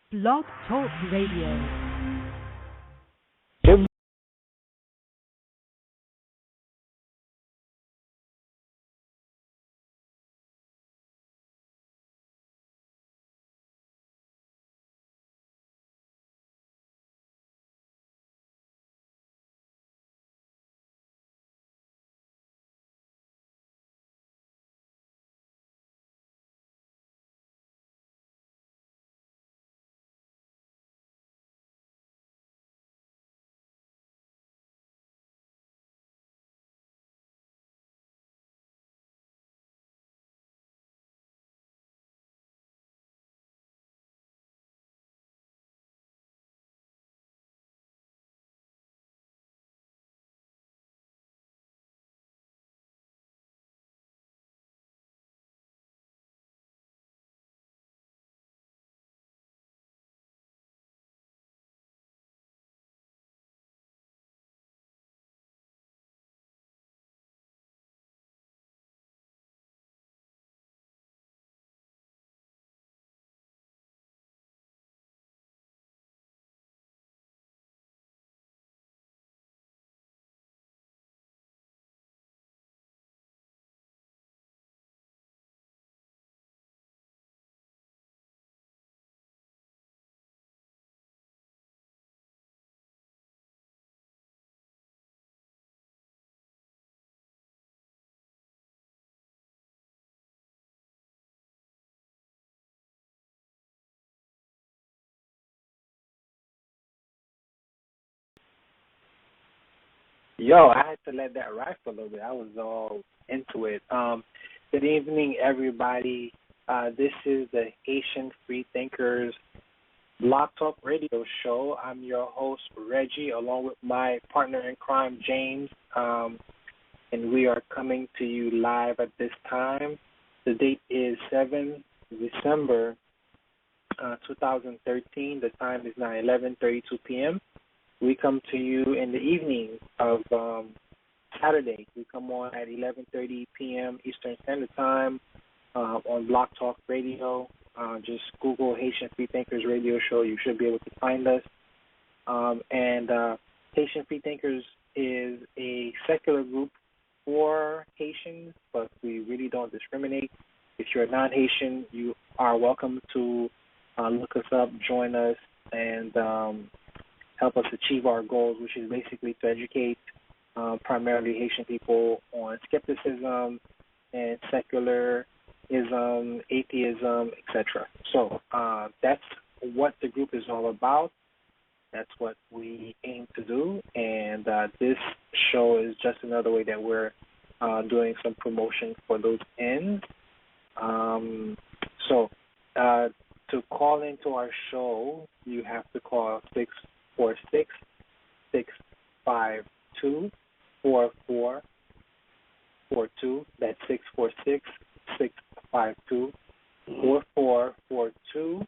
Blog Talk Radio. Yo, I had to let that ride for a little bit. I was all into it. Good evening, everybody. This is the Haitian FREE Thinkers Blog Talk Radio Show. I'm your host, Reggie, along with my partner in crime, James. And we are coming to you live at this time. The date is 7 December 2013. The time is now 11:32 p.m. We come to you in the evening of Saturday. We come on at 11:30 p.m. Eastern Standard Time on Blog Talk Radio. Just Google Haitian FREE Thinkers Radio Show. You should be able to find us. And Haitian FREE Thinkers is a secular group for Haitians, but we really don't discriminate. If you're a non-Haitian, you are welcome to look us up, join us, and help us achieve our goals, which is basically to educate primarily Haitian people on skepticism and secularism, atheism, etc. So that's what the group is all about. That's what we aim to do, and this show is just another way that we're doing some promotion for those ends. So to call into our show, you have to call 646-652-4442. That's 646-652-4442.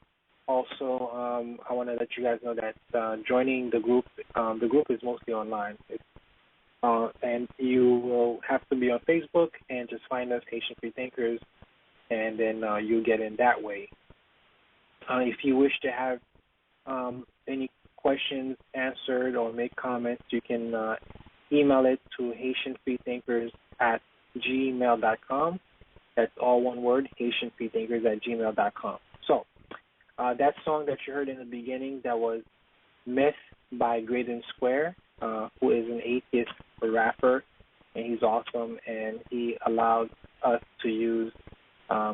Also, I want to let you guys know that joining the group is mostly online. And you will have to be on Facebook and just find us, Haitian FREE Thinkers, and then you'll get in that way. If you wish to have any questions answered or make comments, you can email it to HaitianFREEThinkers@gmail.com. That's all one word, HaitianFREEThinkers@gmail.com. So that song that you heard in the beginning, that was Myth by Graydon Square, who is an atheist rapper, and he's awesome, and he allowed us to use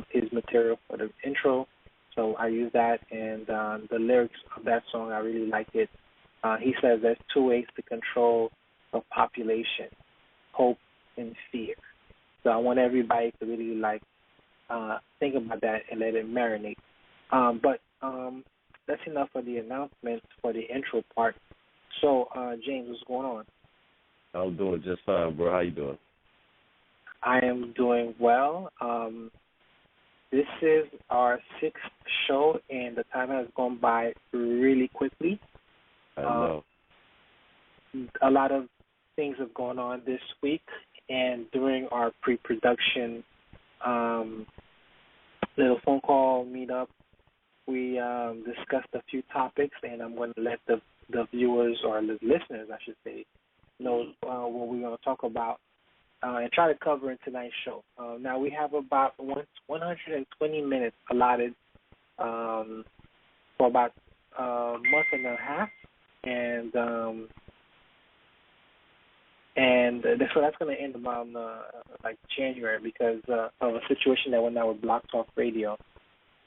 his material for the intro. So I use that, and the lyrics of that song, I really like it. He says there's two ways to control a population, hope and fear. So I want everybody to really think about that and let it marinate. But that's enough for the announcements for the intro part. So, James, what's going on? I'm doing just fine, bro. How you doing? I am doing well. This is our 6th show, and the time has gone by really quickly. I know. A lot of things have gone on this week, and during our pre-production little phone call meetup, we discussed a few topics, and I'm going to let the viewers, or the listeners, I should say, know what we're going to talk about and try to cover in tonight's show. Now, we have about 120 minutes allotted for about a month and a half, and so that's going to end around like January because of a situation that went on with Block Talk Radio.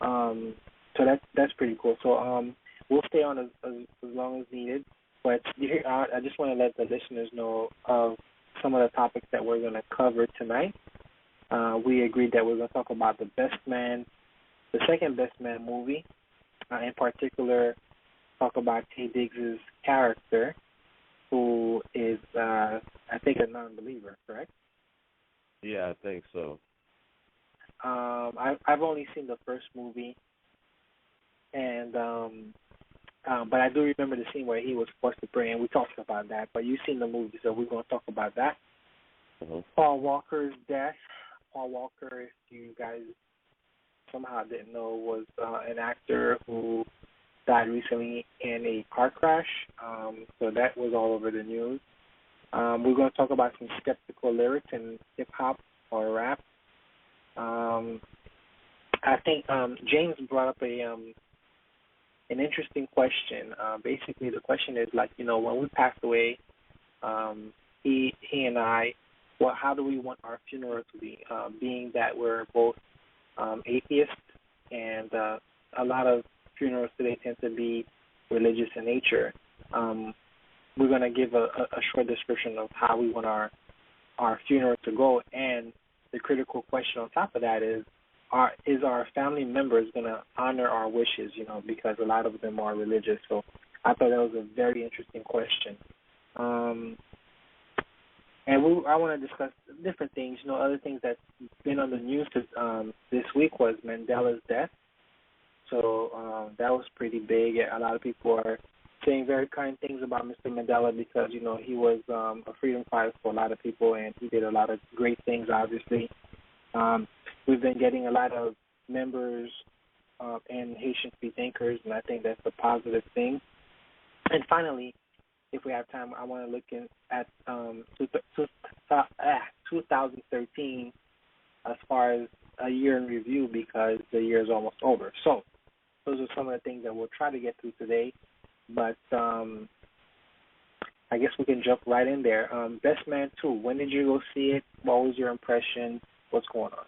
So that's pretty cool. So we'll stay on as long as needed. But I just want to let the listeners know of some of the topics that we're going to cover tonight. We agreed that we're going to talk about the second Best Man movie. In particular, talk about Taye Diggs' character, who is, I think, a non-believer, correct? Yeah, I think so. I've only seen the first movie, and but I do remember the scene where he was forced to pray, and we talked about that. But you've seen the movie, so we're going to talk about that. Mm-hmm. Paul Walker's death. Paul Walker, if you guys somehow didn't know, was an actor who died recently in a car crash. So that was all over the news. We're going to talk about some skeptical lyrics in hip-hop or rap. I think James brought up an interesting question. Basically, the question is, like, when we passed away, he and I, how do we want our funeral to be? Being that we're both atheists, and a lot of funerals today tend to be religious in nature. We're going to give a short description of how we want our funeral to go, and the critical question on top of that is our family members going to honor our wishes, because a lot of them are religious. So I thought that was a very interesting question. And I want to discuss different things. Other things that's been on the news this week was Mandela's death. So that was pretty big. A lot of people are saying very kind things about Mr. Mandela because, he was a freedom fighter for a lot of people, and he did a lot of great things, obviously. We've been getting a lot of members in Haitian FREE Thinkers, and I think that's a positive thing. And finally, if we have time, I want to look at 2013 as far as a year in review, because the year is almost over. So those are some of the things that we'll try to get through today. But I guess we can jump right in there. Best Man 2, when did you go see it? What was your impression? What's going on?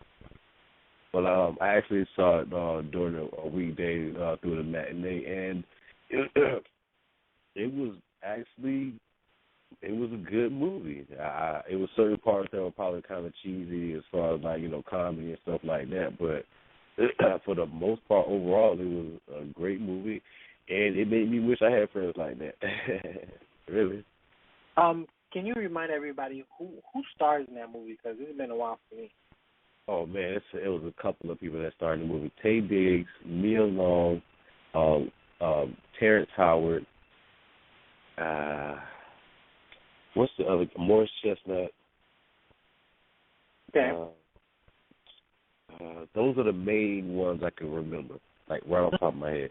Well, I actually saw it during a weekday through the matinee, and it was a good movie. It was certain parts that were probably kind of cheesy as far as, like, comedy and stuff like that, but for the most part, overall, it was a great movie, and it made me wish I had friends like that. Really. Can you remind everybody who stars in that movie? Because it's been a while for me. Oh, man, it was a couple of people that starred in the movie. Taye Diggs, Mia Long, Terrence Howard, what's the other? Morris Chestnut. Okay. Those are the main ones I can remember, like right off the top of my head.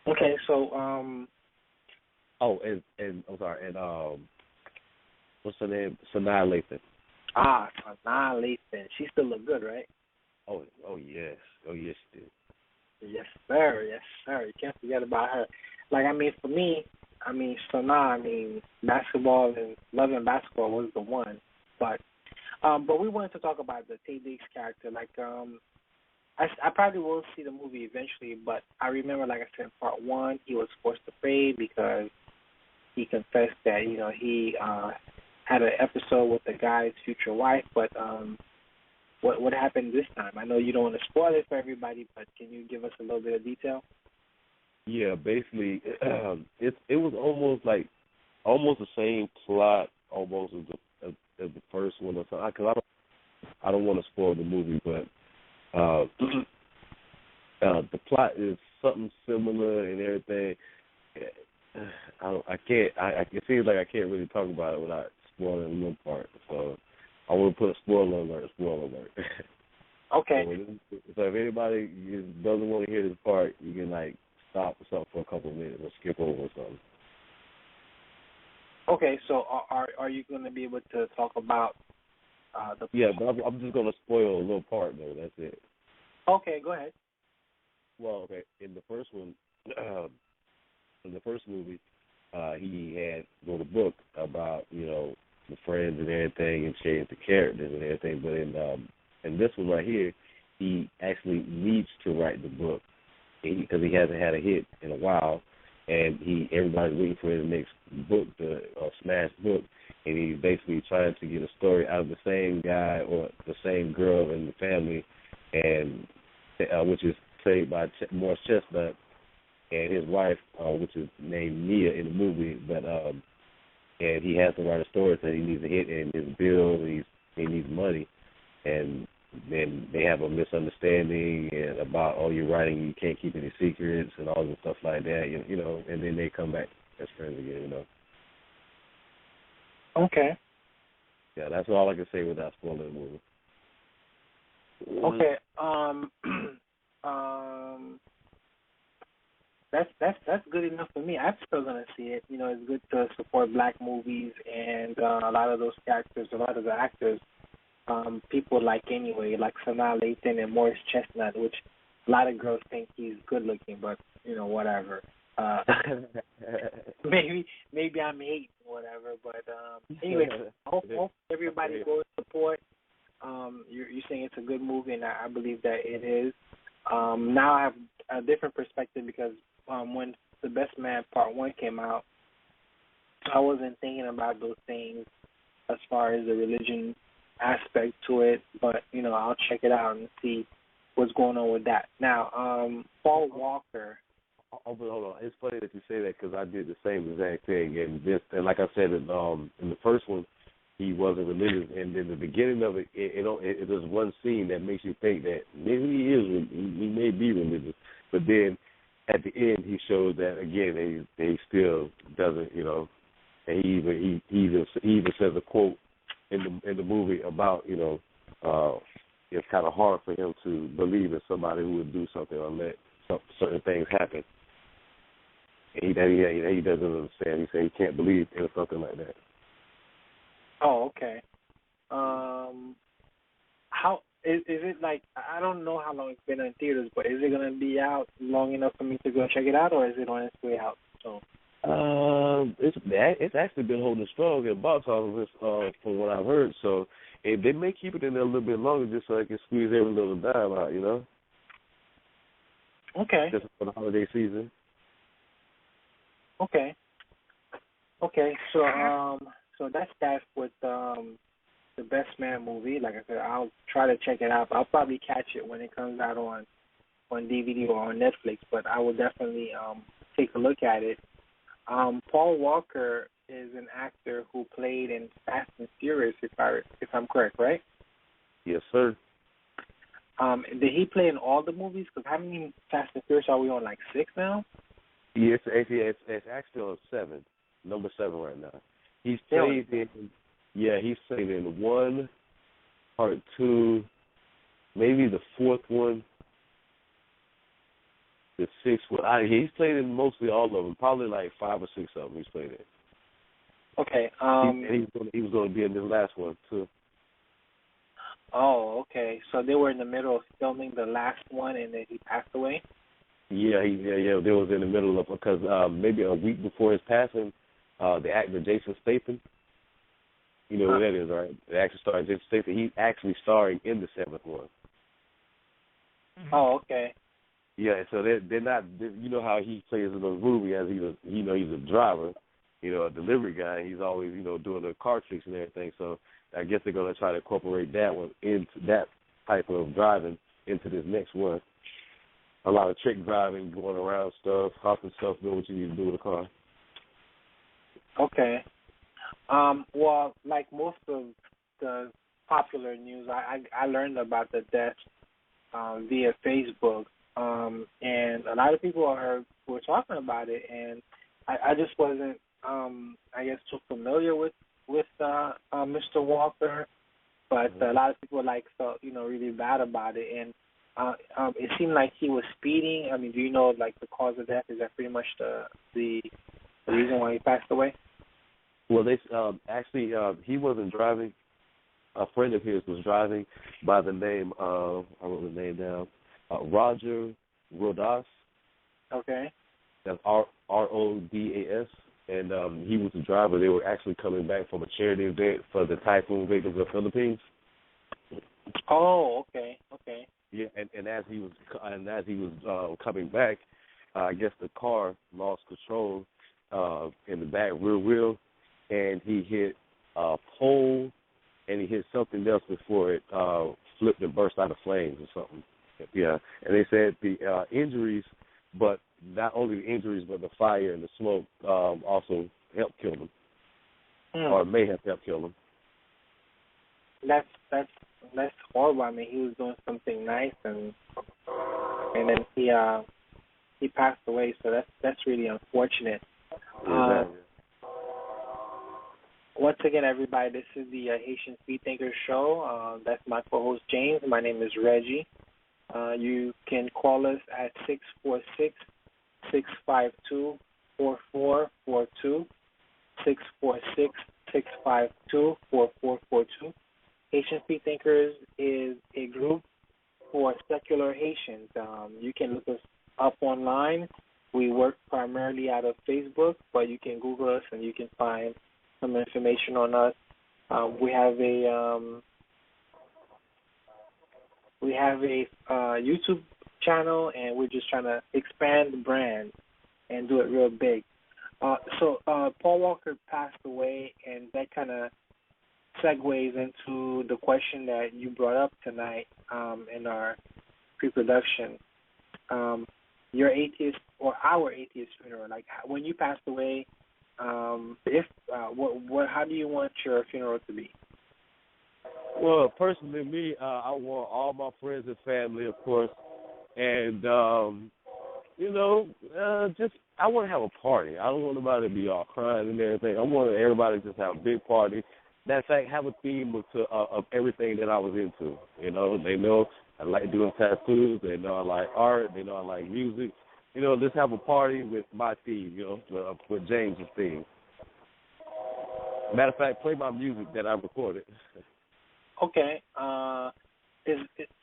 Okay, so and I'm sorry, and what's her name? Sanaa Lathan. Sanaa Lathan. She still look good, right? Oh yes, she did. Yes, sir. Yes, sir. You can't forget about her. Like, for me, Sanaa, basketball and loving basketball was the one. But we wanted to talk about the Taye Diggs character. Like, I probably will see the movie eventually, but I remember, like I said, in part one, he was forced to pray because he confessed that, he had an episode with the guy's future wife. But what happened this time? I know you don't want to spoil it for everybody, but can you give us a little bit of detail? Yeah, basically, it was almost the same plot almost as the first one or something. Because I don't want to spoil the movie, but the plot is something similar and everything. It seems like I can't really talk about it without spoiling one part. So I want to put a spoiler alert. Okay. So So if anybody doesn't want to hear this part, you can like stop or something for a couple of minutes or skip over or something. Okay, so are you going to be able to talk about the? Yeah, but I'm just gonna spoil a little part though. That's it. Okay, go ahead. Well, okay. In the first one, in the first movie, he had wrote a book about the friends and everything, and changed the characters and everything. But in this one right here, he actually needs to write the book because he hasn't had a hit in a while, and everybody's waiting for his next book, the smash book, and he's basically trying to get a story out of the same guy or the same girl in the family, and which is played by Morris Chestnut, and his wife, which is named Nia in the movie, but and he has to write a story that he needs a hit in his bills, and he needs money, and then they have a misunderstanding and about, oh, you're writing, you can't keep any secrets and all this stuff like that, and then they come back as friends again, Okay. Yeah, that's all I can say without spoiling the movie. Okay. That's good enough for me. I'm still gonna see it. It's good to support black movies, and a lot of those characters, a lot of the actors, people like anyway, like Sanaa Lathan and Morris Chestnut, which a lot of girls think he's good looking, but whatever. Maybe I'm hating, whatever. But anyway, I hope everybody goes support. You're saying it's a good movie, and I believe that it is. Now I have a different perspective because when The Best Man Part 1 came out, I wasn't thinking about those things as far as the religion aspect to it, but, I'll check it out and see what's going on with that. Now, Paul Walker. Oh, but hold on. It's funny that you say that because I did the same exact thing. And like I said, in the first one, he wasn't religious, and in the beginning of it, there's one scene that makes you think that maybe he may be religious, but then at the end he shows that again he still doesn't, and he even says a quote in the movie about it's kind of hard for him to believe in somebody who would do something or let certain things happen. And he doesn't understand. He said he can't believe in something like that. Oh, okay. How is it like? I don't know how long it's been in theaters, but is it gonna be out long enough for me to go check it out, or is it on its way out? So. It's actually been holding strong at box office from what I've heard. So they may keep it in there a little bit longer just so I can squeeze every little dime out. Okay. Just for the holiday season. Okay. So that's that with the Best Man movie. Like I said, I'll try to check it out. I'll probably catch it when it comes out on DVD or on Netflix, but I will definitely take a look at it. Paul Walker is an actor who played in Fast and Furious, if I'm correct, right? Yes, sir. Did he play in all the movies? Because how many Fast and Furious are we on? Like 6 now? Yeah, it's actually on 7, number 7 right now. He's played he's played in 1, Part 2, maybe the 4th one, the 6th one. He's played in mostly all of them, probably like 5 or 6 of them he's played in. Okay. He was going to be in this last one, too. Oh, okay. So they were in the middle of filming the last one, and then he passed away? Yeah. They was in the middle of, because maybe a week before his passing, the actor Jason Statham, you know who that is, right? The actor star Jason Statham. He's actually starring in the 7th one. Oh, okay. Yeah, so they're not. You know how he plays in the movie as he's a driver, a delivery guy. He's always doing the car tricks and everything. So I guess they're gonna try to incorporate that one into that type of driving into this next one. A lot of trick driving, going around stuff, hopping stuff, doing what you need to do with a car. Okay. Well, like most of the popular news, I learned about the death via Facebook, and a lot of people were talking about it, and I just wasn't, I guess, too familiar with Mr. Walker, but a lot of people felt really bad about it, and It seemed like he was speeding. I mean, do you know like the cause of death? Is that pretty much the reason why he passed away? Well, they actually he wasn't driving. A friend of his was driving by the name of, I wrote the name down, Roger Rodas. Okay. That's Rodas, and he was the driver. They were actually coming back from a charity event for the typhoon victims of the Philippines. Oh, okay, okay. Yeah, and as he was coming back, I guess the car lost control in the back rear wheel, and he hit a pole, and he hit something else before it flipped and burst out of flames or something. Yeah, and they said the injuries, but not only the injuries, but the fire and the smoke also helped kill him, or may have helped kill him. That's horrible. I mean, he was doing something nice, and then he passed away. So that's really unfortunate. Exactly. Once again, everybody, this is the Haitian FREE Thinkers show. That's my co-host James. My name is Reggie. You can call us at 646-652-4442, 646-652-4442. Haitian FREE Thinkers is a group for secular Haitians. You can look us up online. We work primarily out of Facebook, but you can Google us and you can find some information on us. We have a YouTube channel, and we're just trying to expand the brand and do it real big. So Paul Walker passed away, and that kind of segues into the question that you brought up tonight in our pre-production. Your atheist or our atheist funeral, like when you passed away, how do you want your funeral to be? Well, personally, me, I want all my friends and family, of course, and just I want to have a party. I don't want nobody to be all crying and everything. I want everybody to just have a big party. Matter of fact, have a theme of everything that I was into. You know, they know I like doing tattoos. They know I like art. They know I like music. You know, let's have a party with my theme, with James's theme. Matter of fact, play my music that I recorded. Okay.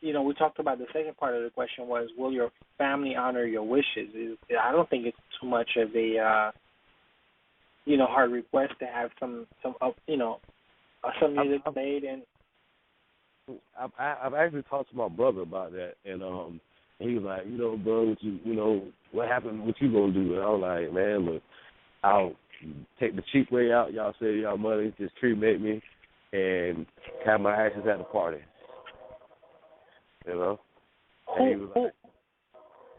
We talked about the second part of the question was, will your family honor your wishes? I don't think it's too much of a, hard request to have some music played. And I've actually talked to my brother about that, and he was like, bro, what happened? What you gonna do? And I was like, man, look, I'll take the cheap way out. Y'all save y'all money, just cremate me, and have my ashes at the party. And he was like,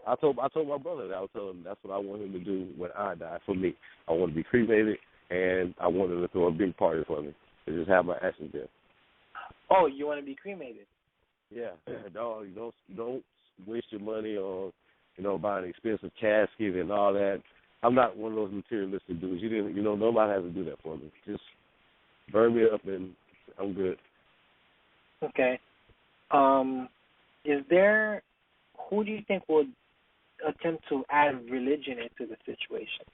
I told my brother that. I was telling him that's what I want him to do when I die. For me, I want to be cremated, and I want him to throw a big party for me to just have my ashes there. Oh, you want to be cremated? Yeah. Dog, you don't waste your money on, buying an expensive casket and all that. I'm not one of those materialistic dudes. Nobody has to do that for me. Just burn me up and I'm good. Okay. Who do you think would attempt to add religion into the situation?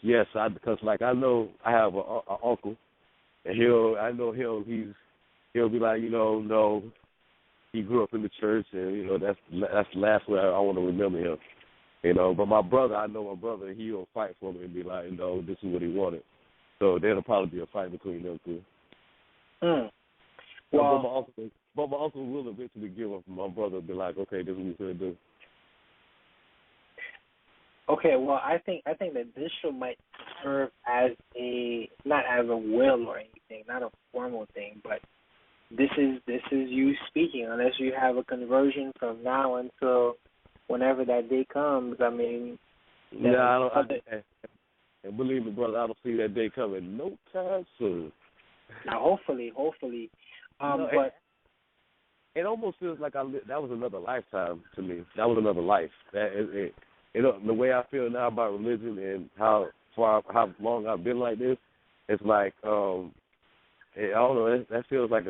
Yes, because I know I have an uncle, and he'll be like, no, he grew up in the church, and that's the last way I want to remember him. But my brother, he'll fight for me and be like, this is what he wanted. So there'll probably be a fight between them two. Well, but my uncle will eventually give up. My brother will be like, okay, this is what he's going to do. Okay, well, I think that this show might serve as not as a will or anything, not a formal thing, but this is you speaking. Unless you have a conversion from now until whenever that day comes. I mean, and believe me, brother, I don't see that day coming no time soon. Now, hopefully, but it almost feels like that was another lifetime to me. That was another life. The way I feel now about religion and how long I've been like this, it's like I don't know. That feels like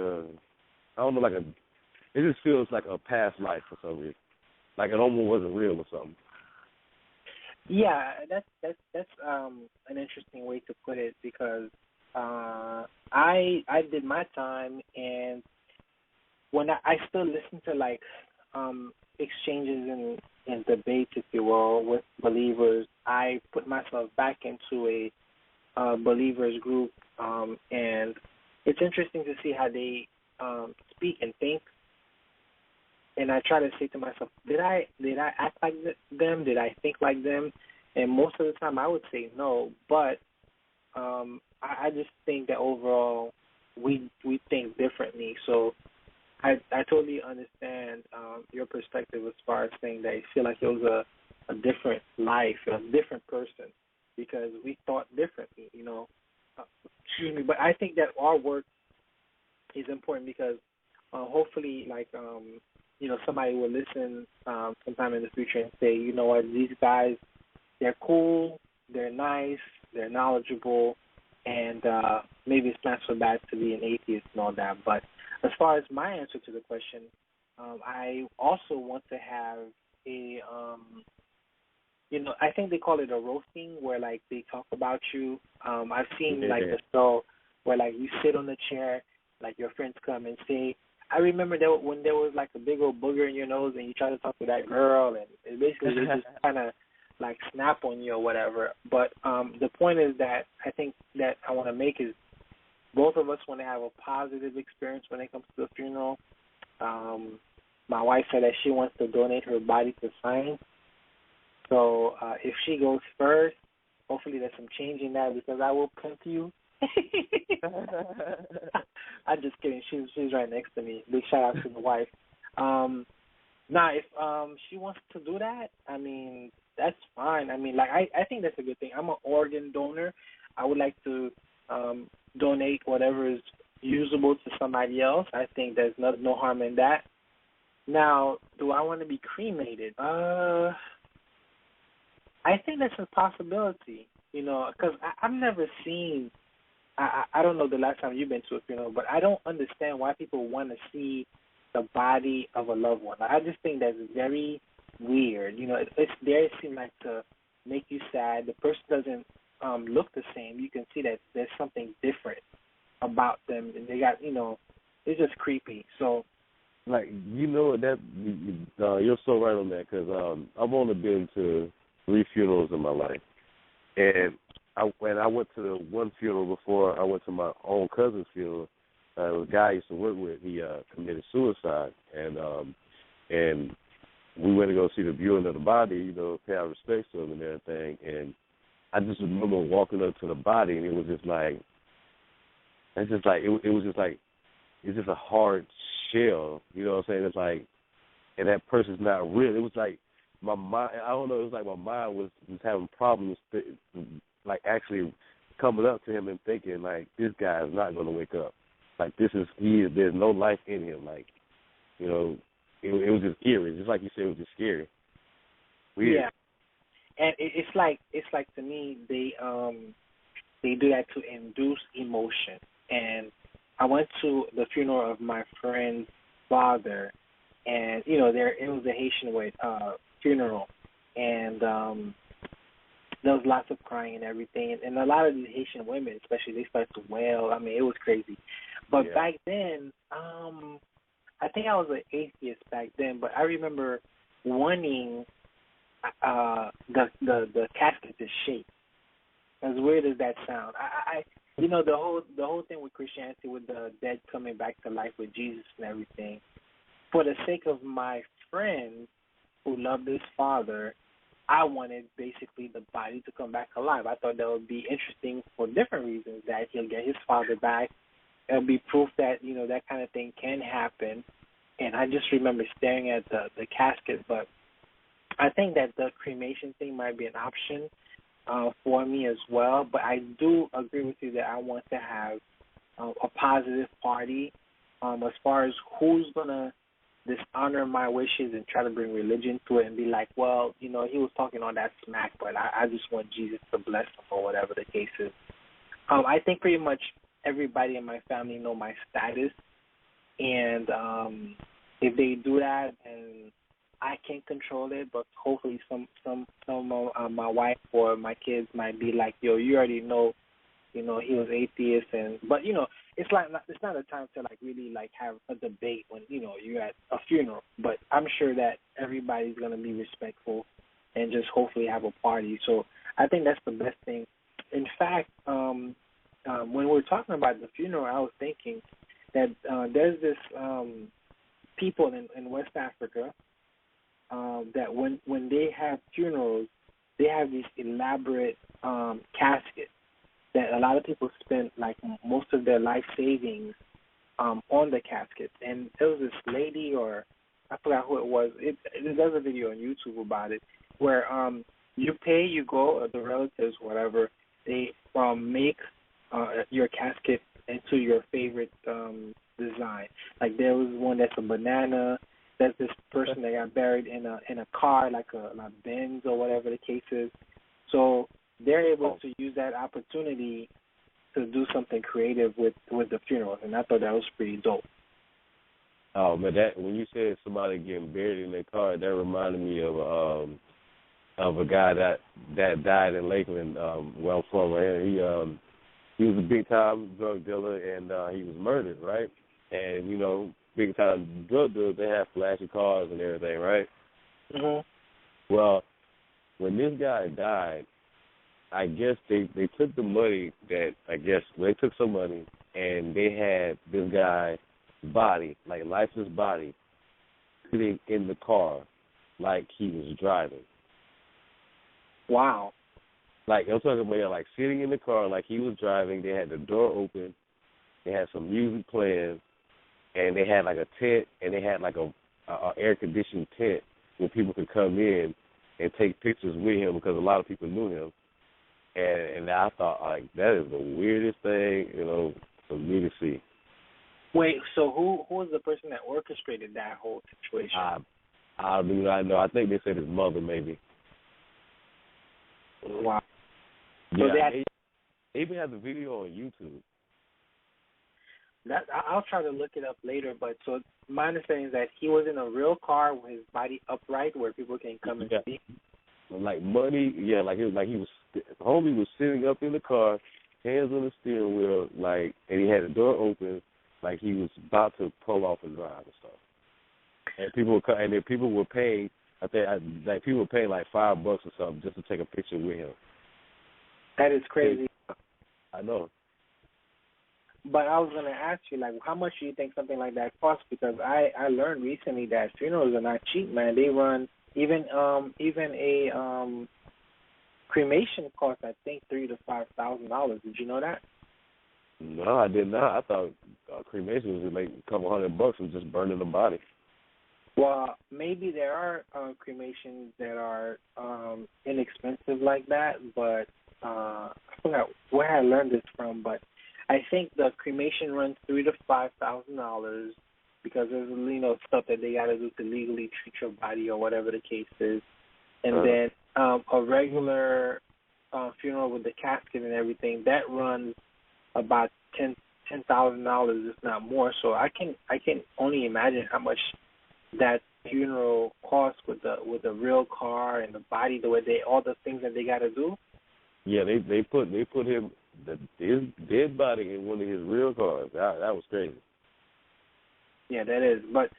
It just feels like a past life for some reason, like it almost wasn't real or something. Yeah, that's an interesting way to put it because I did my time, and when I still listen to like exchanges and debates, if you will, with believers, I put myself back into a believers group, and it's interesting to see how they speak and think. And I try to say to myself, did I act like them? Did I think like them? And most of the time, I would say no. But I just think that overall, we think differently. So I totally understand your perspective as far as saying that you feel like it was a different life, a different person, because we thought differently. Excuse me. But I think that our work is important because hopefully, like. Somebody will listen sometime in the future and say, you know what, these guys, they're cool, they're nice, they're knowledgeable, and maybe it's not so bad to be an atheist and all that. But as far as my answer to the question, I also want to have I think they call it a roasting where, like, they talk about you. I've seen, like, the show where, like, you sit on the chair, like, your friends come and say, I remember that when there was like a big old booger in your nose and you try to talk to that girl, and basically they just kind of like snap on you or whatever. But the point is that I think that I want to make is both of us want to have a positive experience when it comes to the funeral. My wife said that she wants to donate her body to science. So if she goes first, hopefully there's some change in that because I will come to you. I'm just kidding. She's right next to me. Big shout out to the wife. If she wants to do that, I mean, that's fine. I mean, like I think that's a good thing. I'm an organ donor. I would like to donate whatever is usable to somebody else. I think there's no harm in that. Now, do I want to be cremated? I think that's a possibility. Because I've never seen. I don't know the last time you've been to a funeral, but I don't understand why people want to see the body of a loved one. I just think that's very weird. It's there to seem like to make you sad. The person doesn't look the same. You can see that there's something different about them, and they got, it's just creepy. So, like, that you're so right on that because I've only been to 3 funerals in my life, and when I went to the one funeral before I went to my own cousin's funeral, a guy I used to work with, he committed suicide, and we went to go see the viewing of the body, pay our respects to him and everything, and I just remember walking up to the body, and it was just like, it's just a hard shell, you know what I'm saying? It's like, and that person's not real. It was like my mind, I don't know, it was like my mind was having problems like actually coming up to him and thinking like this guy is not going to wake up. Like there's no life in him. Like, it was just eerie. Just like you said, it was just scary. Weird. Yeah, and it's like to me they do that to induce emotion. And I went to the funeral of my friend's father, and it was a Haitian funeral, and there was lots of crying and everything, and a lot of the Haitian women, especially, they started to wail. I mean, it was crazy. But back then, I think I was an atheist back then, but I remember wanting the casket to shake. As weird as that sounds, the whole thing with Christianity, with the dead coming back to life with Jesus and everything. For the sake of my friend who loved his father, I wanted basically the body to come back alive. I thought that would be interesting for different reasons, that he'll get his father back. It'll be proof that, that kind of thing can happen. And I just remember staring at the casket. But I think that the cremation thing might be an option for me as well. But I do agree with you that I want to have a positive party. As far as who's going to dishonor my wishes and try to bring religion to it and be like, well, he was talking all that smack, but I just want Jesus to bless him or whatever the case is. I think pretty much everybody in my family know my status, and if they do that, then I can't control it. But hopefully, some of my wife or my kids might be like, "Yo, you already know, he was atheist," but it's not a time to like really like have a debate when you're at a funeral. But I'm sure that everybody's gonna be respectful and just hopefully have a party. So I think that's the best thing. In fact, when we're talking about the funeral, I was thinking that there's this people in West Africa that when they have funerals, they have these elaborate caskets that a lot of people spend like most of their life savings on the caskets. And there was this lady, or I forgot who it was. There's a video on YouTube about it where you go, the relatives, whatever, they make your casket into your favorite design. Like there was one that's a banana. There's this person that got buried in a car, like a Benz or whatever the case is. So they're able to use that opportunity to do something creative with the funerals, and I thought that was pretty dope. Oh man, that when you said somebody getting buried in their car, that reminded me of a guy that died in Lakeland, where I'm from. Right? He was a big time drug dealer, and he was murdered, right? And big time drug dealers, they have flashy cars and everything, right? Mm-hmm. Well, when this guy died, I guess they took the money they took some money, and they had this guy's body, like lifeless body, sitting in the car like he was driving. Wow. Like, I'm talking about, like, sitting in the car like he was driving. They had the door open. They had some music playing, and they had, like, a tent, and they had, like, a air-conditioned tent where people could come in and take pictures with him because a lot of people knew him. And I thought, like, that is the weirdest thing, for me to see. Wait, so who was the person that orchestrated that whole situation? I do not know. I think they said his mother, maybe. Wow. So they even have the video on YouTube. I'll try to look it up later, but so my understanding is that he was in a real car with his body upright where people can come and see. Like money, homie was sitting up in the car, hands on the steering wheel, like, and he had the door open, like he was about to pull off and drive and stuff. And people were paying, I think, people were paying like $5 or something just to take a picture with him. That is crazy. I know. But I was going to ask you, like, how much do you think something like that costs? Because I learned recently that funerals are not cheap, man. They run even a cremation costs, I think, $3,000 to $5,000. Did you know that? No, I did not. I thought cremation was like a couple $100 from just burning the body. Well, maybe there are cremations that are inexpensive like that, but I forgot where I learned this from. But I think the cremation runs $3,000 to $5,000 because there's stuff that they got to do to legally treat your body or whatever the case is, and then a regular funeral with the casket and everything that runs about $10,000, if not more. So I can only imagine how much that funeral costs with the real car and the body, the way all the things that they got to do. Yeah, they put his dead body in one of his real cars. That was crazy. Yeah, that is. But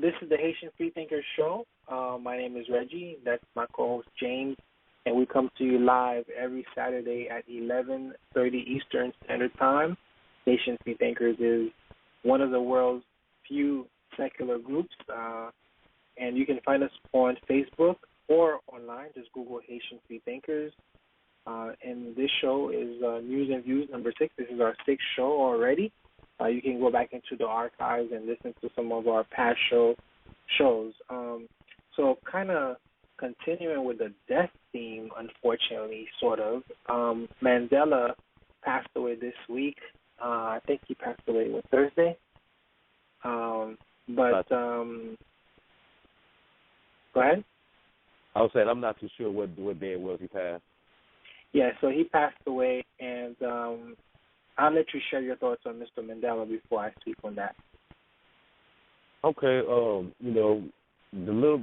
this is the Haitian Free Thinkers show. My name is Reggie. That's my co-host James, and we come to you live every Saturday at 11:30 Eastern Standard Time. Haitian Free Thinkers is one of the world's few secular groups, and you can find us on Facebook or online. Just Google Haitian Free Thinkers. And this show is News and Views number 6. This is our 6th show already. You can go back into the archives and listen to some of our past shows. So kind of continuing with the death theme, unfortunately, sort of. Mandela passed away this week. I think he passed away on Thursday. Go ahead. I was saying I'm not too sure what day it was he passed. Yeah, so he passed away, and I'll let you share your thoughts on Mr. Mandela before I speak on that. Okay, you know, the little,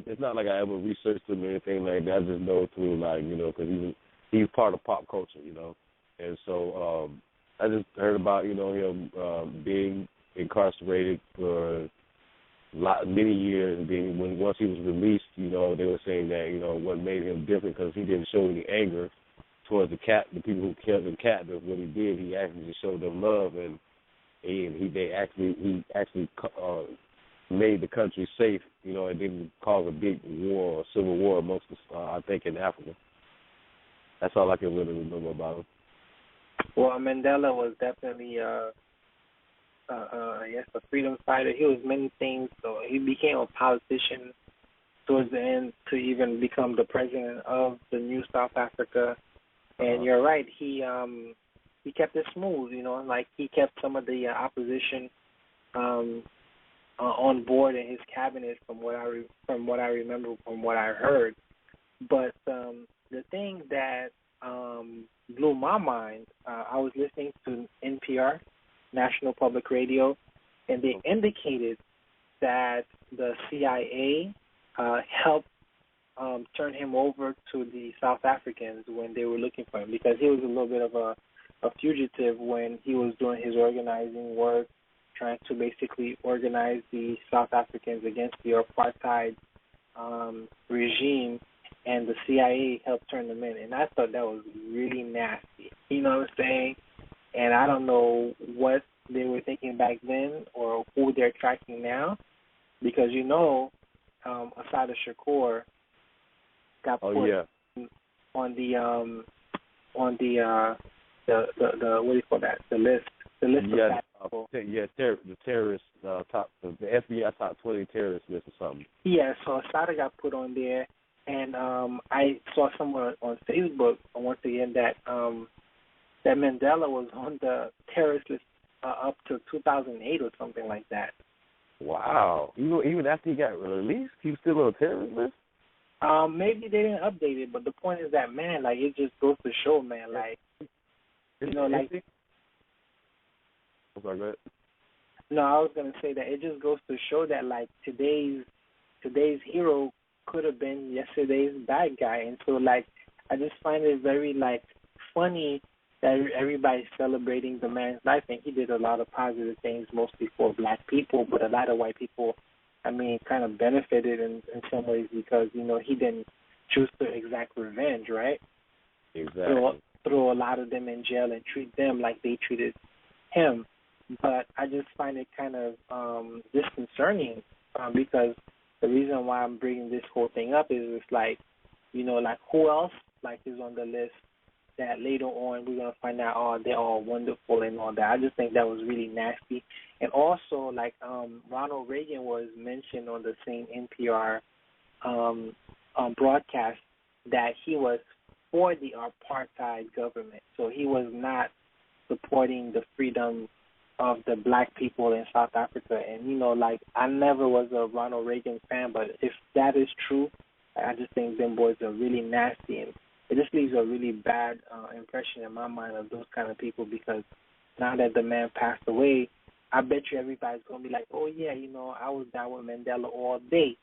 it's not like I ever researched him or anything like that. I just know through, like, you know, because he's part of pop culture, you know. And so I just heard about, you know, him being incarcerated for many years, and being, once he was released, you know, they were saying that, you know, what made him different because he didn't show any anger towards the people who kept him captive. What he did, he actually just showed them love, and he actually made the country safe, you know, and didn't cause a big war or civil war amongst us, I think, in Africa. That's all I can really remember about him. Well, Mandela was definitely, I guess, a freedom fighter. He was many things. So he became a politician towards the end to even become the president of the new South Africa. And you're right, he kept it smooth, you know, like he kept some of the opposition on board in his cabinet, from what I remember, from what I heard. But the thing that blew my mind, I was listening to NPR, National Public Radio, and they indicated that the CIA helped turn him over to the South Africans when they were looking for him, because he was a little bit of a fugitive when he was doing his organizing work, trying to basically organize the South Africans against the apartheid regime, and the CIA helped turn them in. And I thought that was really nasty. You know what I'm saying? And I don't know what they were thinking back then or who they're tracking now, because, you know, Assata Shakur got put on the what do you call that? The list of the terrorist top, the FBI top 20 terrorist list or something. Yeah, so Assata got put on there, and I saw somewhere on Facebook once again that that Mandela was on the terrorist list up to 2008 or something like that. Wow! Even after he got released, he was still on a terrorist list. Maybe they didn't update it, but the point is that, man, like, it just goes to show, man, like, you know, like. I'm sorry, go ahead. No, I was gonna say that it just goes to show that, like, today's hero could have been yesterday's bad guy, and so, like, I just find it very, like, funny that everybody's celebrating the man's life, and he did a lot of positive things, mostly for black people, but a lot of white people, I mean, kind of benefited in some ways because, you know, he didn't choose to exact revenge, right? Exactly. Throw a lot of them in jail and treat them like they treated him. But I just find it kind of disconcerting because the reason why I'm bringing this whole thing up is it's like, you know, like, who else, like, is on the list that later on we're going to find out, oh, they're all wonderful and all that. I just think that was really nasty. And also, like, Ronald Reagan was mentioned on the same NPR broadcast that he was for the apartheid government. So he was not supporting the freedom of the black people in South Africa. And, you know, like, I never was a Ronald Reagan fan, but if that is true, I just think them boys are really nasty, and it just leaves a really bad impression in my mind of those kind of people, because now that the man passed away, I bet you everybody's going to be like, oh, yeah, you know, I was down with Mandela all day.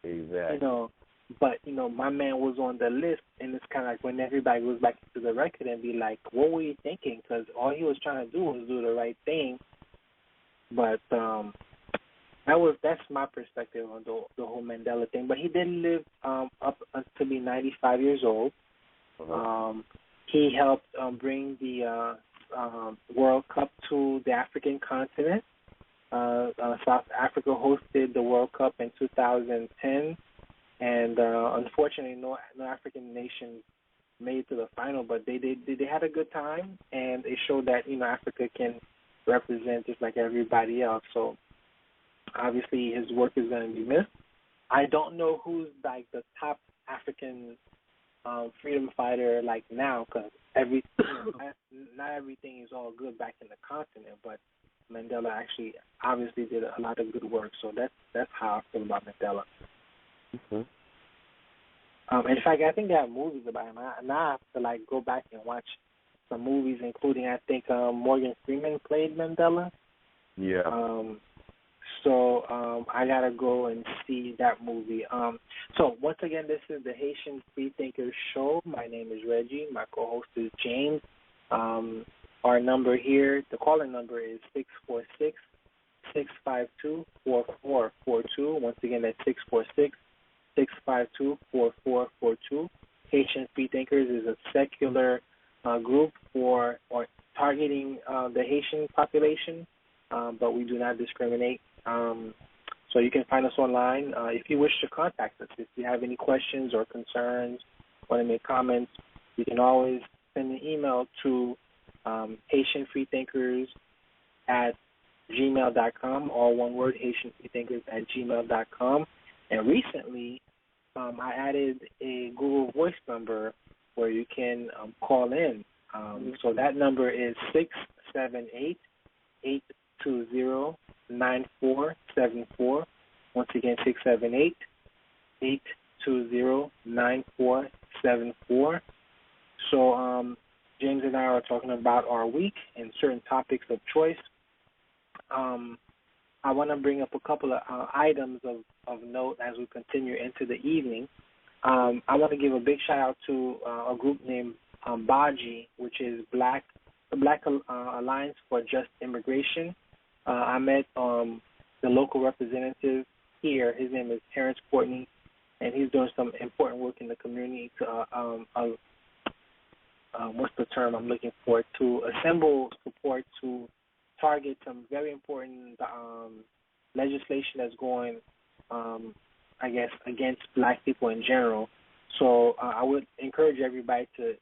Exactly. You know, but, you know, my man was on the list, and it's kind of like when everybody goes back to the record and be like, what were you thinking? Because all he was trying to do was do the right thing. But that's my perspective on the whole Mandela thing. But he did live up to be 95 years old. He helped bring the World Cup to the African continent. South Africa hosted the World Cup in 2010, and unfortunately, no African nation made it to the final. But they had a good time, and it showed that, you know, Africa can represent just like everybody else. So obviously, his work is going to be missed. I don't know who's like the top African freedom fighter like now, because not everything is all good back in the continent, but Mandela actually obviously did a lot of good work. So that's how I feel about Mandela. Mm-hmm. In fact, I think they have movies about him. Now I have to like go back and watch some movies, including I think Morgan Freeman played Mandela. Yeah. So I gotta go and see that movie. So once again, this is the Haitian Free Thinkers show. My name is Reggie. My co-host is James. Our number here, the calling number is 646-652-4442. Once again, that's 646-652-4442. Haitian Free Thinkers is a secular group for or targeting the Haitian population, but we do not discriminate. So you can find us online. If you wish to contact us, if you have any questions or concerns, want to make comments, you can always send an email to HaitianFREEThinkers at gmail.com, all one word, HaitianFREEThinkers at gmail.com. And recently, I added a Google Voice number where you can call in. So that number is 678-820-9474. Once again, 678-820-9474. So James and I are talking about our week and certain topics of choice. I want to bring up a couple of items of note as we continue into the evening. I want to give a big shout out to a group named BAJI, which is the Black Alliance for Just Immigration. I met the local representative here. His name is Terrence Courtney, and he's doing some important work in the community to what's the term I'm looking for? To assemble support to target some very important legislation that's going, I guess, against black people in general. So I would encourage everybody to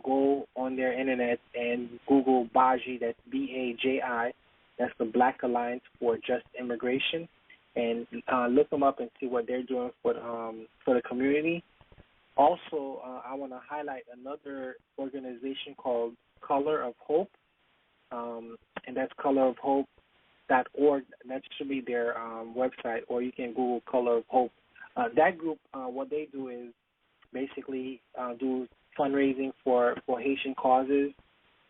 go on their internet and Google BAJI, that's B-A-J-I, that's the Black Alliance for Just Immigration, and look them up and see what they're doing for the community. Also, I want to highlight another organization called Color of Hope, and that's colorofhope.org. That should be their website, or you can Google Color of Hope. That group, what they do is basically do fundraising for Haitian causes,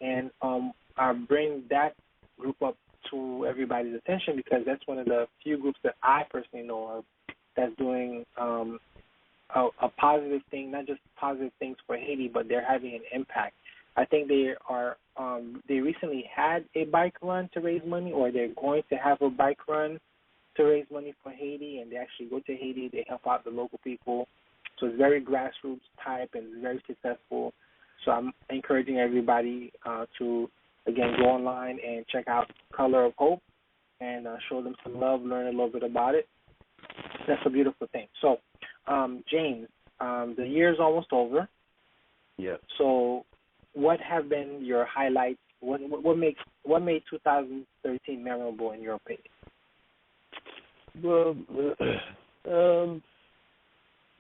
and I bring that group up to everybody's attention because that's one of the few groups that I personally know of that's doing a positive thing, not just positive things for Haiti, but they're having an impact. I think they recently had a bike run to raise money, or they're going to have a bike run to raise money for Haiti, and they actually go to Haiti, they help out the local people. So it's very grassroots type and very successful. So I'm encouraging everybody to, again, go online and check out Color of Hope and show them some love, learn a little bit about it. That's a beautiful thing. So, James, the year's almost over. Yeah. So what have been your highlights? What made 2013 memorable in your opinion? Well,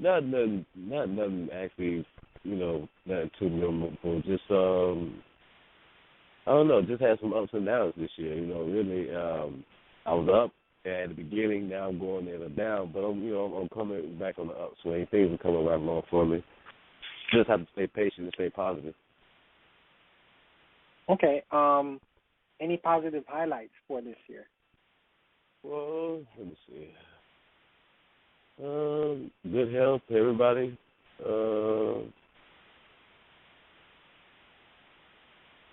not nothing actually, not too memorable. Just I don't know, just had some ups and downs this year. Really, I was up at the beginning. Now I'm going in and down, but I'm coming back on the upswing. Things are coming right along for me. Just have to stay patient and stay positive. Okay. Any positive highlights for this year? Well, let me see. Good health to everybody.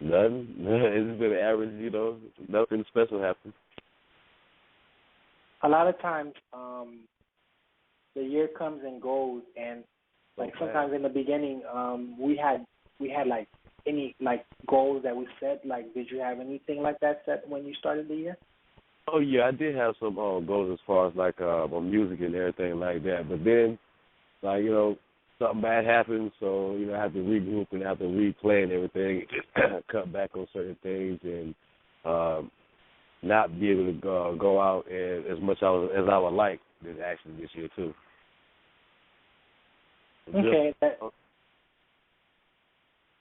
Nothing. It's been average, nothing special happened. A lot of times, the year comes and goes, and sometimes in the beginning, we had like any goals that we set. Like, did you have anything like that set when you started the year? Oh yeah, I did have some goals as far as on music and everything like that. But then, something bad happened, so I have to regroup and have to replan everything, cut back on certain things, and not be able to go out as much as I would like this year too. Okay.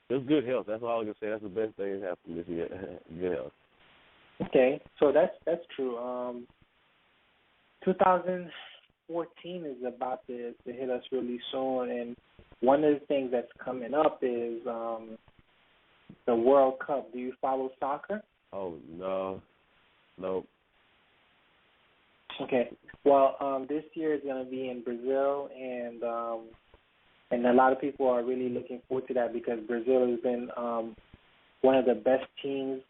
Just good health. That's all I can say. That's the best thing that happened this year. Good health. Okay, so that's true. 2014 is about to hit us really soon, and one of the things that's coming up is the World Cup. Do you follow soccer? Oh no, nope. Okay. Well, this year is going to be in Brazil, and a lot of people are really looking forward to that because Brazil has been one of the best teams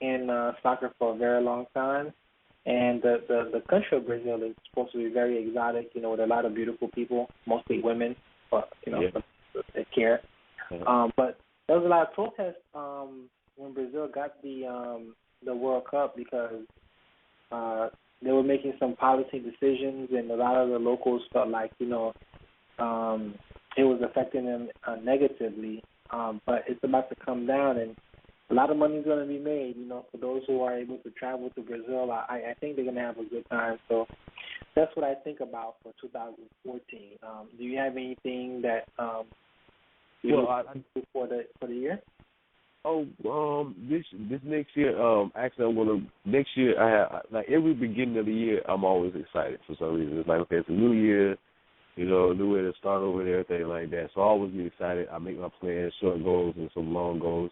in soccer for a very long time. And the country of Brazil is supposed to be very exotic, with a lot of beautiful people, mostly women, but that care. But there was a lot of protests when Brazil got the World Cup because they were making some policy decisions, and a lot of the locals felt like it was affecting them negatively. But it's about to come down, and a lot of money is going to be made, for those who are able to travel to Brazil. I think they're going to have a good time. So that's what I think about for 2014. Do you have anything that you do for the year? Oh, this next year, actually, I'm gonna next year. I have like every beginning of the year, I'm always excited for some reason. It's like, okay, it's a new year, a new way to start over and everything like that. So I always get excited. I make my plans, short goals and some long goals.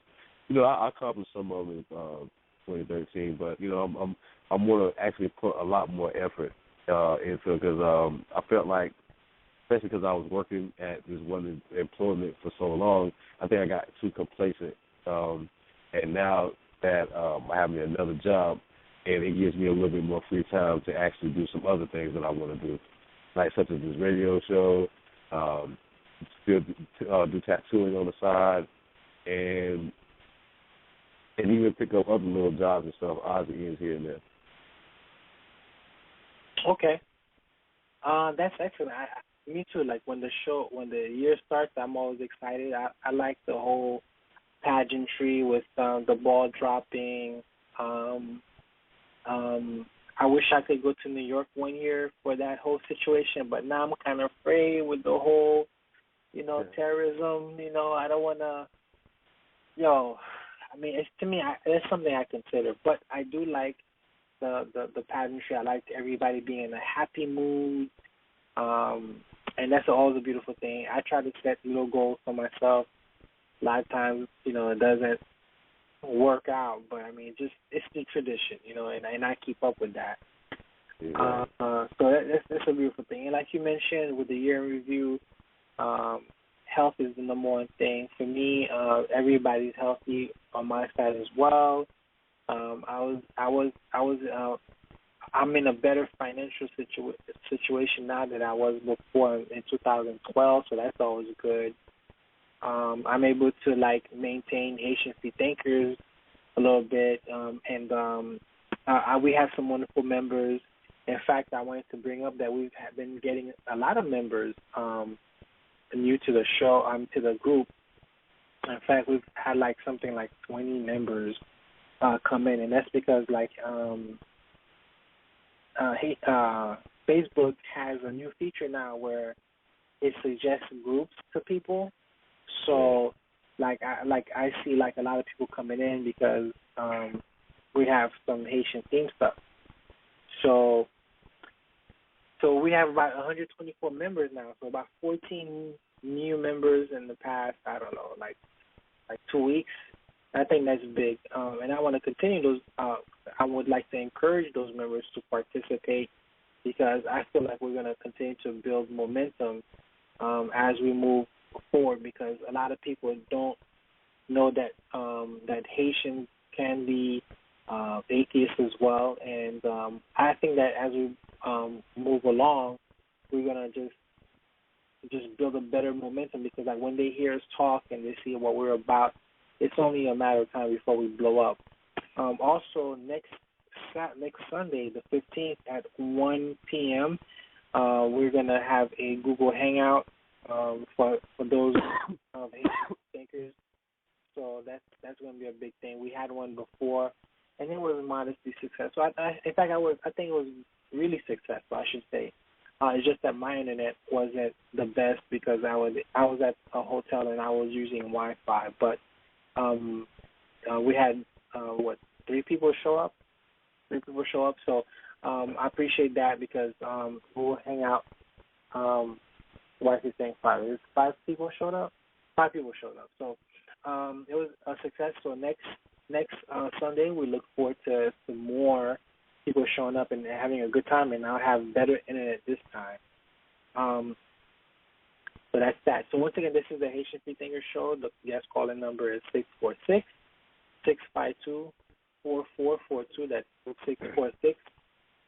I accomplished some of them in 2013, but I'm gonna actually put a lot more effort into it because I felt like, especially because I was working at this one employment for so long, I think I got too complacent. And now that I have another job, and it gives me a little bit more free time to actually do some other things that I want to do, like such as this radio show, still do tattooing on the side, and even pick up other little jobs and stuff, odds and ends here and there. Okay, that's excellent. Me too. Like when the year starts, I'm always excited. I like the whole pageantry with the ball dropping. I wish I could go to New York one year for that whole situation, but now I'm kind of afraid with the whole, terrorism. I don't want to, to me, it's something I consider. But I do like the pageantry. I like everybody being in a happy mood, and that's always a beautiful thing. I try to set little goals for myself. A lot of times, it doesn't work out, but it's the tradition, and I keep up with that. Yeah. So that's a beautiful thing. And like you mentioned, with the year in review, health is the number one thing for me. Everybody's healthy on my side as well. I'm in a better financial situation now than I was before in 2012, so that's always good. I'm able to maintain Haitian FREE Thinkers a little bit, and we have some wonderful members. In fact, I wanted to bring up that we've been getting a lot of members new to the show, to the group. In fact, we've had something like 20 members come in, and that's because Facebook has a new feature now where it suggests groups to people. So, I see a lot of people coming in because we have some Haitian theme stuff. So we have about 124 members now. So about 14 new members in the past, I don't know, like 2 weeks. I think that's big, and I want to continue those. I would like to encourage those members to participate because I feel like we're going to continue to build momentum as we move forward, because a lot of people don't know that that Haitians can be atheists as well, and I think that as we move along, we're gonna just build a better momentum, because when they hear us talk and they see what we're about, it's only a matter of time before we blow up. Also, next Sunday, the 15th at 1 p.m., we're gonna have a Google Hangout for those Haitian thinkers. So that's going to be a big thing. We had one before, and it was modestly successful. I think it was really successful, I should say. It's just that my internet wasn't the best because I was at a hotel and I was using Wi-Fi. But we had 3 people show up. So I appreciate that because we'll hang out. Why is he saying 5? Is 5 people showed up? 5 people showed up. So it was a success. So next Sunday we look forward to some more people showing up and having a good time, and I'll have better internet this time. So that's that. So once again, this is the Haitian Free Thinkers show. The guest calling number is 646-652-4442. That's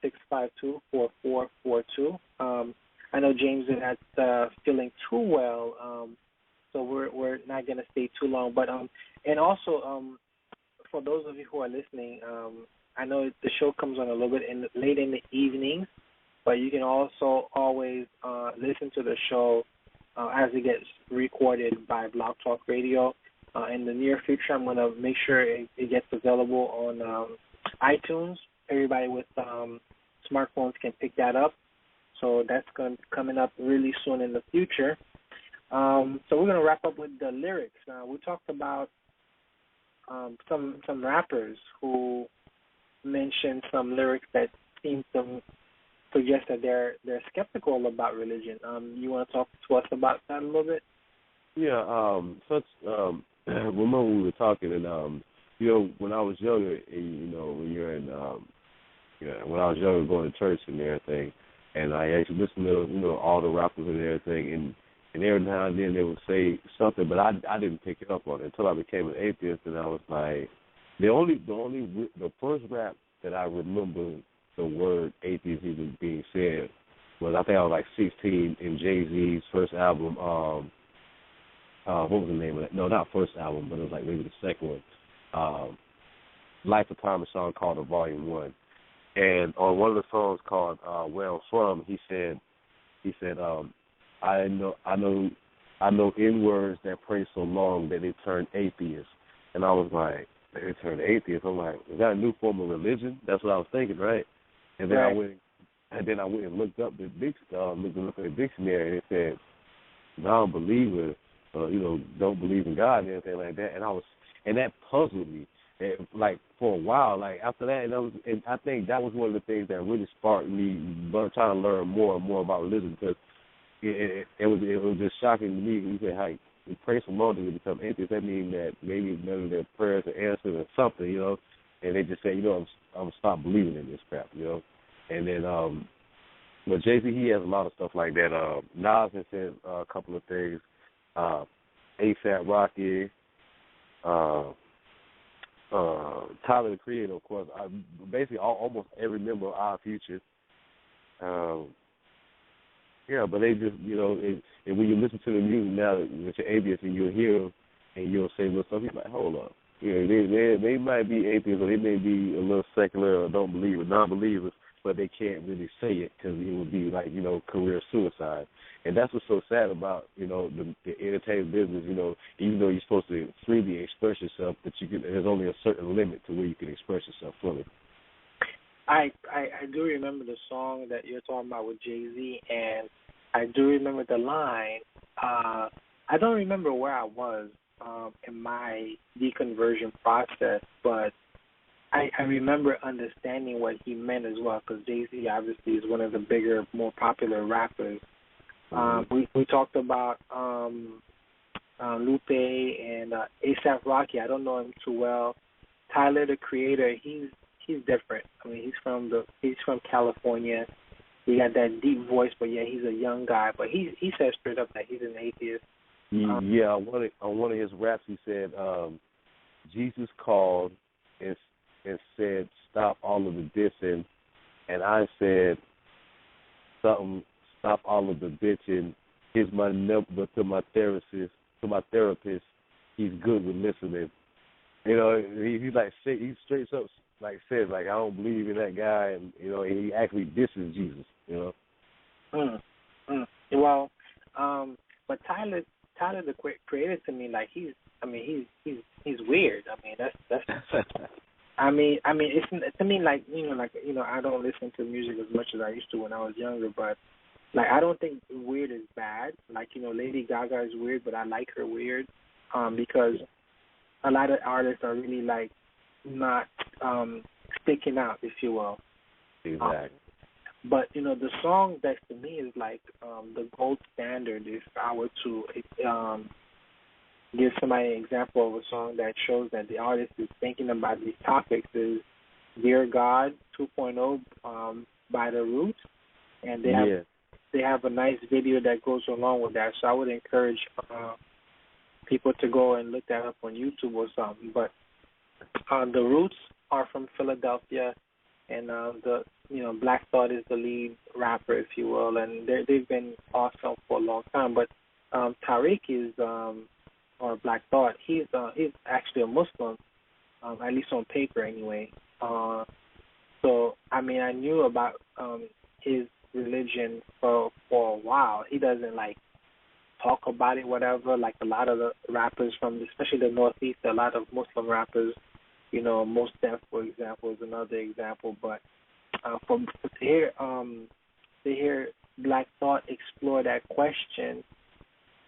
646-652-4442. I know James is not feeling too well, so we're not going to stay too long. But and also for those of you who are listening, I know the show comes on a little bit late in the evening, but you can also always listen to the show as it gets recorded by Blog Talk Radio. In the near future, I'm going to make sure it gets available on iTunes. Everybody with smartphones can pick that up. So that's coming up really soon in the future. So we're going to wrap up with the lyrics. We talked about some rappers who mentioned some lyrics that seem to suggest that they're skeptical about religion. You want to talk to us about that a little bit? Yeah. Remember we were talking, and when I was younger, when you're in, when I was younger, going to church and everything, and I actually listened to all the rappers and everything, and every now and then they would say something, but I didn't pick it up on it until I became an atheist, and I was like, the first rap that I remember the word atheist even being said was, I think I was like 16 in Jay-Z's first album. What was the name of that? No, not first album, but it was like maybe the second one. Life of Time, a song called The Volume 1. And on one of the songs called Where I'm From, he said, I know N-words that pray so long that they turn atheists. And I was like, they turned atheists. I'm like, is that a new form of religion? That's what I was thinking, right? And then I went and looked up the dictionary, and it said non-believer, don't believe in God and everything like that. And that puzzled me. And like for a while, like after that, and I think that was one of the things that really sparked me trying to learn more and more about religion, because it was just shocking to me. You say, "Hey, we pray so long that we become atheists." That means that maybe none of their prayers are answered or something, And they just say, I'm gonna stop believing in this crap, And then, but Jay-Z, he has a lot of stuff like that. Nas has said a couple of things. ASAP Rocky. Tyler, the Creator, of course. Basically, almost every member of Our Future. But they just, and when you listen to the music now with your atheist, and you'll hear them, and you'll say little stuff, you're like, hold up. They might be atheists, or they may be a little secular, or don't believe, or non-believers, but they can't really say it because it would be like, career suicide. And that's what's so sad about, the entertainment business, even though you're supposed to freely express yourself, but there's only a certain limit to where you can express yourself fully. I do remember the song that you're talking about with Jay-Z, and I do remember the line. I don't remember where I was in my deconversion process, but I remember understanding what he meant as well, because Jay-Z obviously is one of the bigger, more popular rappers. We talked about Lupe and ASAP Rocky. I don't know him too well. Tyler, the Creator, he's different. I mean, he's from California. He got that deep voice, but yeah, he's a young guy. But he says straight up that he's an atheist. On one of his raps, he said, Jesus called and said, stop all of the dissing, and I said something, stop all of the bitching. Here's my number to my therapist. He's good with listening. He's like, he straight up like says, like, I don't believe in that guy, and he actually disses Jesus. Well, but Tyler the Creator, to me, like he's weird. I mean, that's I mean, it's to me like I don't listen to music as much as I used to when I was younger, but like I don't think weird is bad. Like Lady Gaga is weird, but I like her weird because a lot of artists are really like not sticking out, if you will. Exactly. But the song that to me is like the gold standard. If I were to give somebody an example of a song that shows that the artist is thinking about these topics, is "Dear God, 2.0 by the Roots, and they have a nice video that goes along with that. So I would encourage people to go and look that up on YouTube or something. But the Roots are from Philadelphia, and Black Thought is the lead rapper, if you will, and they've been awesome for a long time. But Tariq is or Black Thought, he's actually a Muslim, at least on paper anyway. So I mean, I knew about his religion for a while. He doesn't like talk about it, whatever. Like a lot of the rappers from, especially the Northeast, a lot of Muslim rappers. Mos Def, for example, is another example. But to hear Black Thought explore that question,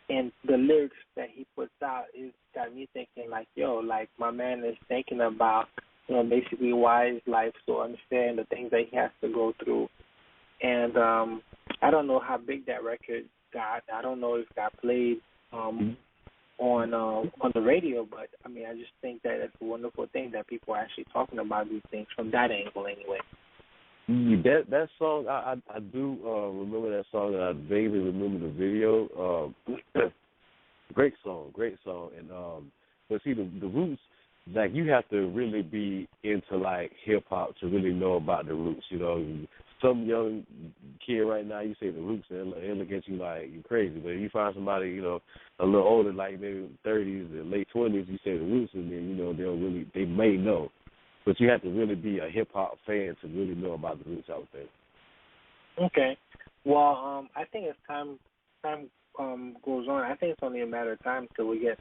and the lyrics that he puts out, is got me thinking like, like my man is thinking about, basically why is life so unfair and the things that he has to go through. And I don't know how big that record got. I don't know if it got played on the radio, but I mean, I just think that it's a wonderful thing that people are actually talking about these things from that angle anyway. That song, I do remember that song, and I vaguely remember the video. Great song. And but see, the Roots, like, you have to really be into like hip hop to really know about the Roots. Some young kid right now, you say the Roots, and they'll look at you like you're crazy. But if you find somebody, a little older, like maybe 30s or late 20s, you say the Roots, and then they may know. But you have to really be a hip hop fan to really know about the Roots, I would think. Okay. Well, I think as time goes on, I think it's only a matter of time till we get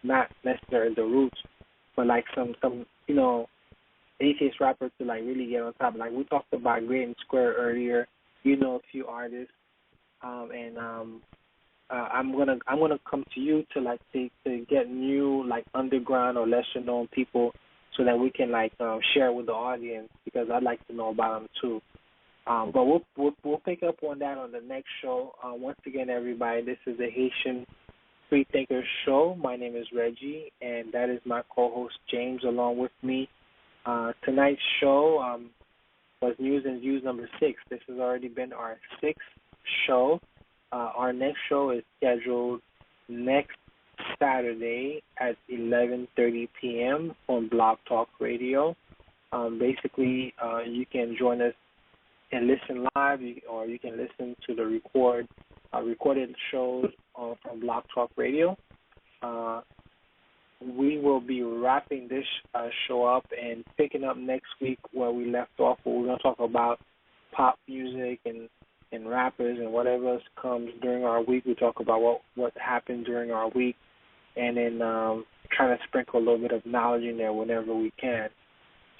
not necessarily the Roots, but like some atheist rappers to like really get on top. Like we talked about Great and Square earlier. A few artists, and I'm gonna come to you to get new like underground or lesser known people, so that we can like share with the audience, because I'd like to know about them too. But we'll pick up on that on the next show. Once again, everybody, this is the Haitian FREE Thinkers show. My name is Reggie, and that is my co-host James along with me. Tonight's show was News and Views number 6. This has already been our 6th show. Our next show is scheduled next Saturday at 11:30 p.m. on Blog Talk Radio. Basically, you can join us and listen live, or you can listen to the recorded shows from Blog Talk Radio. We will be wrapping this show up and picking up next week where we left off, where we're going to talk about pop music and rappers and whatever else comes during our week. We talk about what happened during our week, and then trying to sprinkle a little bit of knowledge in there whenever we can.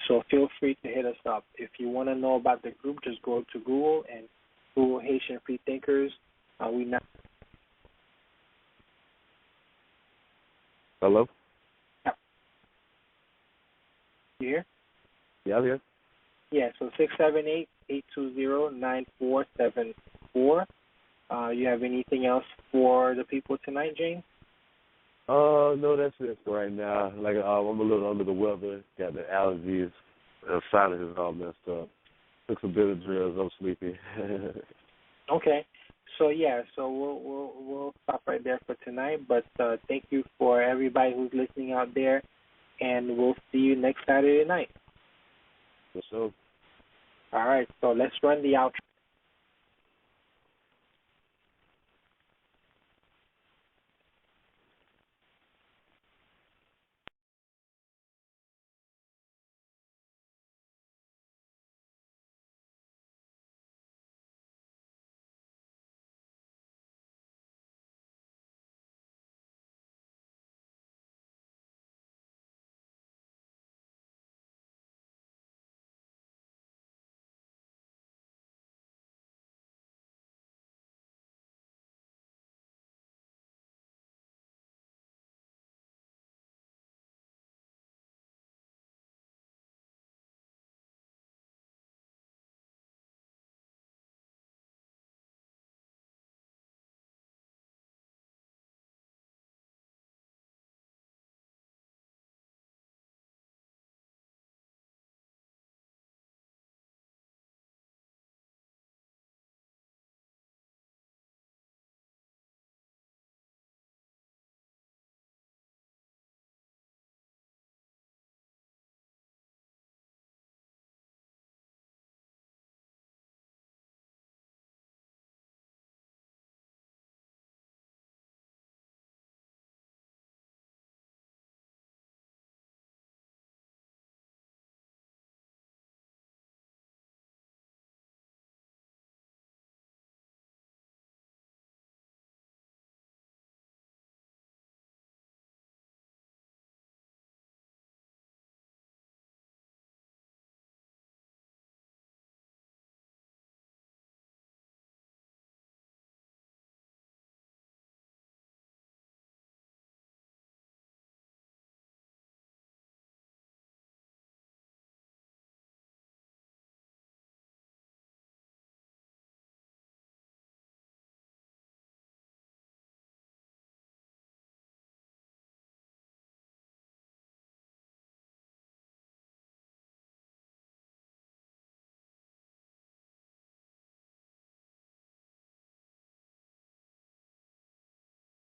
So feel free to hit us up. If you want to know about the group, just go to Google and Google Haitian FREE Thinkers. Hello? Yeah. You here? Yeah, I'm here. Yeah, so 678-820-9474. You have anything else for the people tonight, James? No, that's it for right now. Like, I'm a little under the weather. Got the allergies. Sinus is all messed up. Took some Benadryls. I'm sleepy. Okay. So we'll stop right there for tonight. But thank you for everybody who's listening out there, and we'll see you next Saturday night. For sure. All right. So let's run the outro.